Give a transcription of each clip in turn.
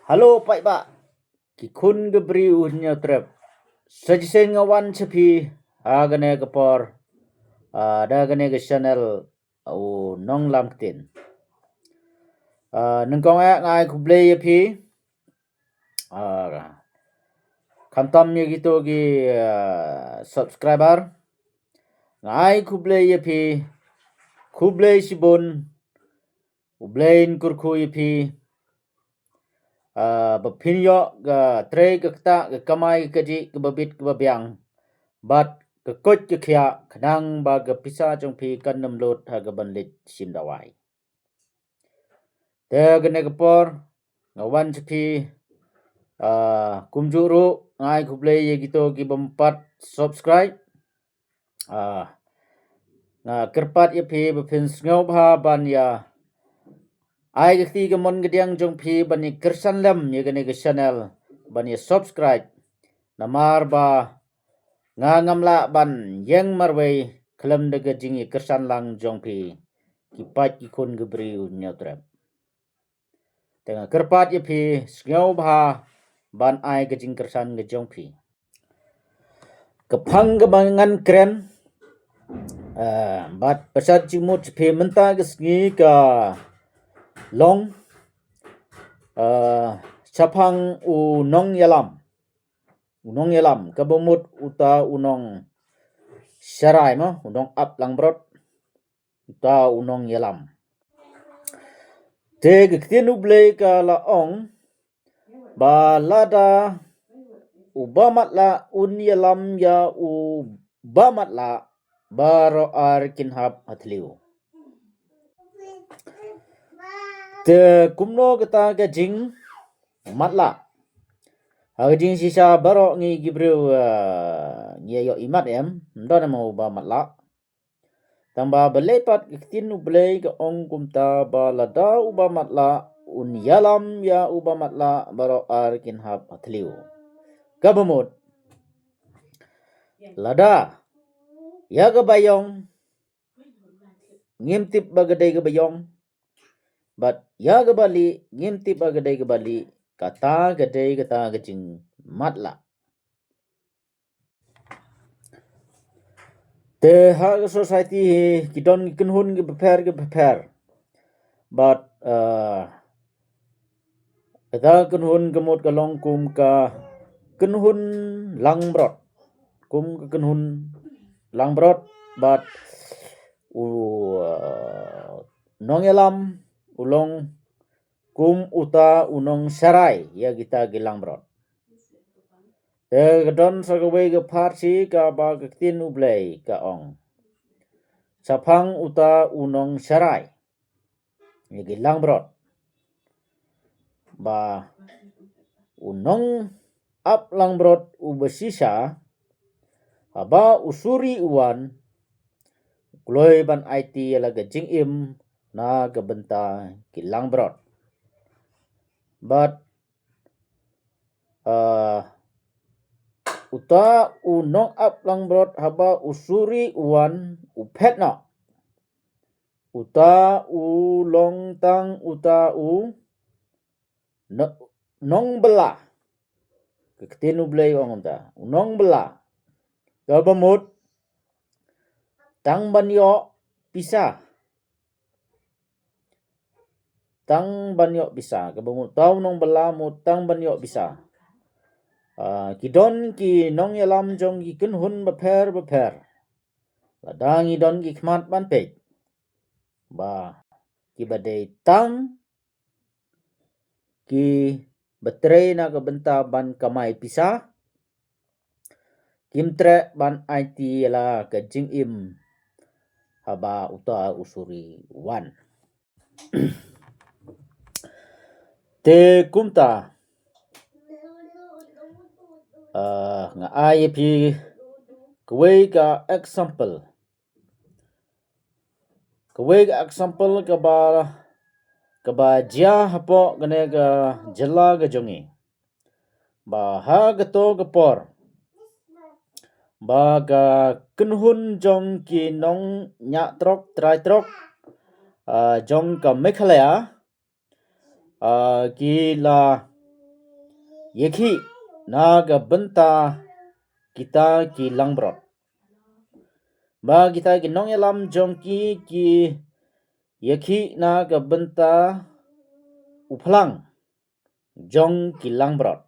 Halo Pak Pak, ki kun gebri unya trep. Sajisen ngawan cepi agane kapor dagane ke channel au nong lam tin. Nengkong ngai kuble yepi kamtam ye gitu gi subscriber ngai kuble yepi kuble sibun ublein kurku yepi bapinyo ga tre ga kta ga kamai ga di ga babit ga babyang bat ga kot ga khya khnang ba ga pisa jong phi kan nam lot ha ga banlit sim dawai te ga ne ga por ngawan phi kumjuru ngai kuble ye gitu gi bempat subscribe na kerpat ye phi bapin ngau bha ban ya ai ga ti ga mon ga diang jong phi bani kersan lam ye ga ne ga channel bani subscribe namar ba nga ngamla ban yang marway kelam de ga jingi kersan lang jong phi ki pat ki kun ga bri nya trap tengah kerpat ye phi ngau bha ban ai ga jing kersan ga jong phi kepang ga bangan kren bat pasat jimut phi menta ga sngi ka long chapang u nong yalam kabumut uta unong sharai mo unong up langbrot uta unong yalam te gktinu ble ka la ong ba lada ubamatla un yalam ya ubamatla baro ar kinhap atliu te kumno kata ka jing matla jing sisa baro ngi gibreu ngi yo imat em ndona mo ba matla tamba belepat kitin ublei ka ong kumta ba lada uba matla un yalam ya uba matla baro ar kinhap atliu kabamut lada ya ga bayong ngimtip bagadai ga bayong bat ya ga bali ngimtip bagadai ga bali kata gadai kata gajing matla te ha society kidon kenhun ge prepare but ada kenhun gemut kalong kum ka kenhun langbrot kum ka kenhun langbrot but nong elam ulong kum uta unong sarai ya kita gilang brot gadon sagawai ga parsi ka ba gaktin ublay ka ong sapang uta unong sarai ya gilang brot ba unong up lang brot ubasisa aba usuri uwan kloy ban IT ala gajing im na gabenta gilang brot but uta unong up lang brot haba usuri uwan upetna uta ulong tang uta nong bela ketinu blay ong ta nong bela kabamut tang banyo pisah kabamut tau nong bela mutang banyo pisah kidon ki nong yalam jong ki kenhun beper ladang idon ki khmat ban pe ba ki badai tang ki betre na ka benta ban kamai pisah kimtre ban IT la ka jing im haba uta usuri wan te kumta nga IAP kway ka example ka ba jia hapo gane ga jala ga jongi ba ha ga to ga por ba ga kenhun jong ki nong nya trok trai trok jong ka Meghalaya ki la yeki naga benta kita ki langbrot ba kita ki nong elam jongki ki yeki naga benta uplang jong ki langbrot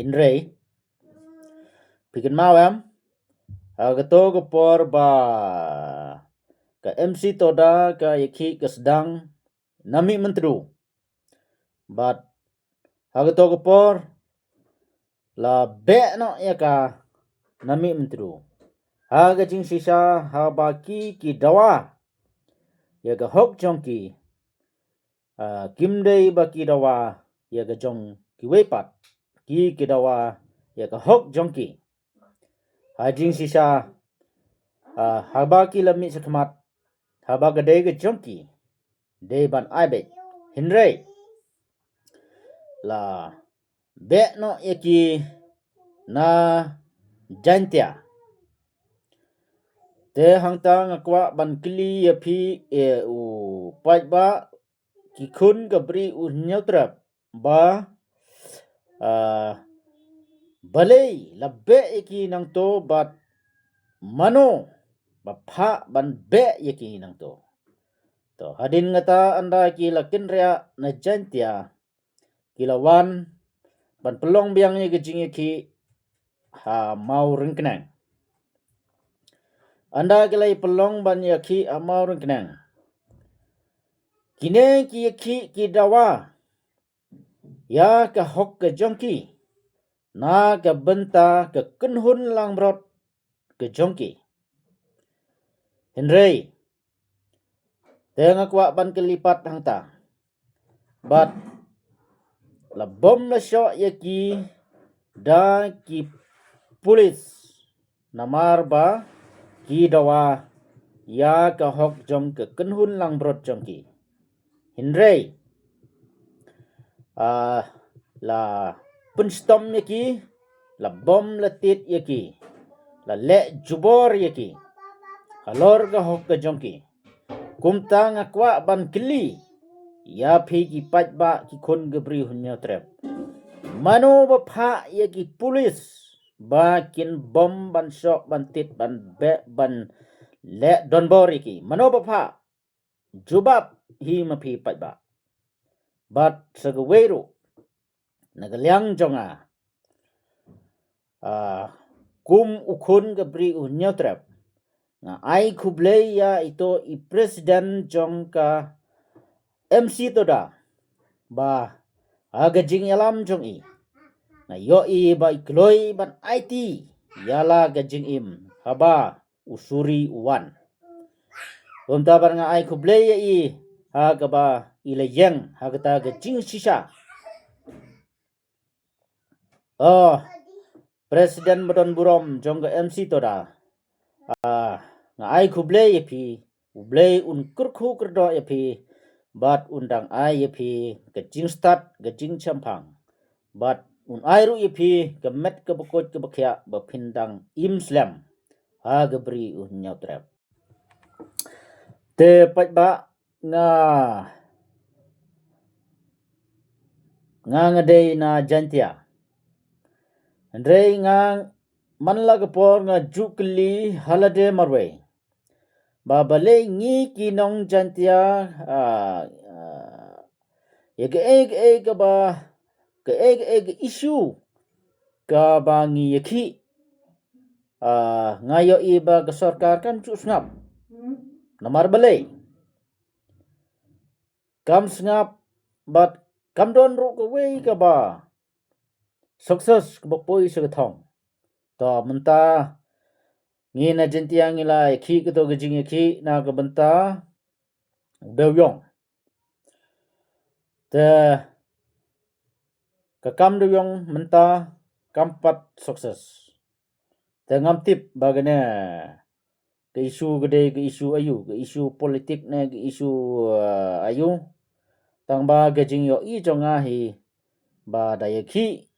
inrei pikin mawam agato ko por ba ka MC toda ka yeki ka sedang nami mentru but agato ko por la be no ya ka nami mentru haga jing sisa habaki ki dawa ya ga hok jong ki kimdei baki dawa ya ga jong ki wepat ki dawa ya ga hok jong ki hajing sisa habaki lami sekmat habaga dei ga jong ki dei ban aibe hinrei la be no yaki na jantia te hangta ngakwa ban kili ya phi u pai ba ki khun ga bri u nyautrap ba balei labbe yaki nang to bat mano ba pha ban be yaki nang to hadin ngata anda ki lakin rea na jantia kilawan ban pelong biang ye gejing ki mau ringknang anda kilai pelong ban ye ki mau ringknang kine ki dawa ya ka hok ke jongki na ka benta ke kenhun langbrot ke jongki henrei tenga kwa ban kelipat hangta bat la bom la syo yaki da ki pulis namar ba ki dawa ya ka hok jong ke kenhun langbrot jongki hinrei la punstom yaki la bom la tit yaki la le jubor yaki halor ga hok ke jongki kumta ngakwa ban kili ya phi ki pat ba ki khon gebri hunya trap mano ba pha yaki pulis ba kin bom ban shok ban tit ban be ban le donbor yaki mano ba pha jubab hi ma phi pat ba bat sagweru nagalyang jonga kum ukhun gebri hunya trap nga ai khuble ya ito i president jongka MC toda ba agajing yalam jong i na yo i ba ikloi ban IT yala gajing im haba usuri uwan umta bar nga ai khuble ya i hagaba ilayeng hagata gajing sisa Presiden Badon Burom jongka MC toda nga ai khuble ya pi ublei un kurkhu kerdo ya pi bat undang ai ya pi gajing start gajing champang bat un ai ru ya pi kemet ke bekot ke bekhya bapindang imslam ha gebri un nyautrap te pat ba nga ngade na jantia andre nga manla gapor nga jukli halade marwe babale ngi kinong jantia eg ba ke eg issue ka bangi yaki ngayo iba ke sarkar kan cu snap namar balai kam snap bat kam don ru ko we ka ba sukses ke bopoi se thong to menta ngi na jantia ngi la ki ke to gejing ki na ka benta dewyong te ka kam dewyong menta kampat sukses te ngam tip bagane ke isu gede ke isu ayu ke isu politik ne ke isu ayu tang ba gejing yo i jonga hi ba dayaki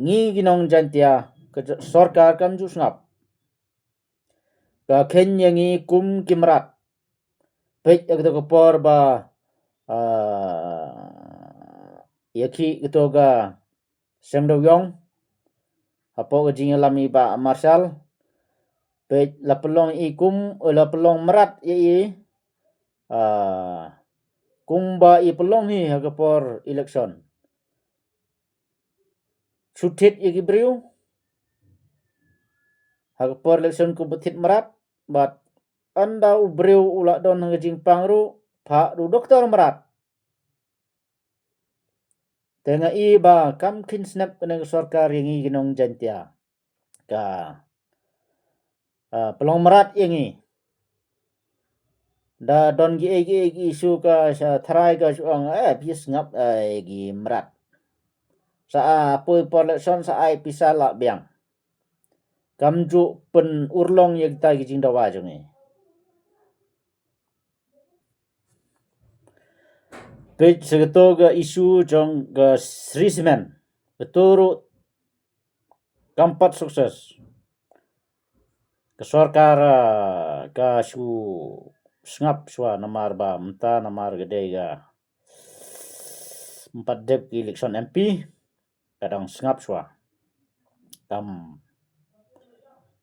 ngi ginong jantia ke sarkar kan ju snap ka ken yangi kum kimrat pek ek to por ba yaki ito ga Seng do yong apo gajing lami ba marshal pe la pelong ikum la pelong merat ye kumba i pelong hi hagapor election sutit ye gibriu hagapor election ku betit merat bat anda ubriu ula don ngajing pangru pa du doktor merat tenga i ba kam kin snap kena sarkar yang i ginong jantia ka pelong merat yang i da don gi isu ka sa tharai ka suang bis ngap gi merat sa apoi election sa ai pisala biang kamju pen urlong ye ta gi jing dawa jong page segeto ga isu jong ga srismen beturu kampat sukses ke sarkar ka su sngap swa namar ba mta namar gede ga 4 dep election MP kadang sngap swa kam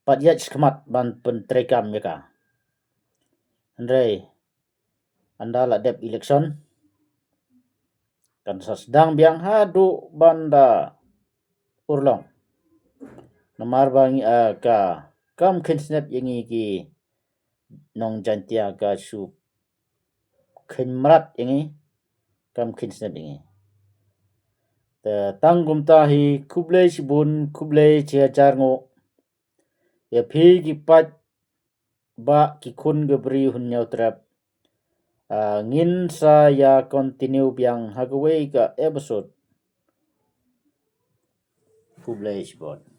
padyat skmat ban pentrekam meka andre andala dep election kan sedang biang hadu banda urlong namar bang ka kam kinsnap yangi ki nong jantia ka su kinmrat yangi kam kinsnap yangi tanggum tahi kublai sibun kublai ciacar ngo ya phi gi pat ba ki kun gebri hunyau trap ngin saya continue biang hagaway ka episode kublai sibun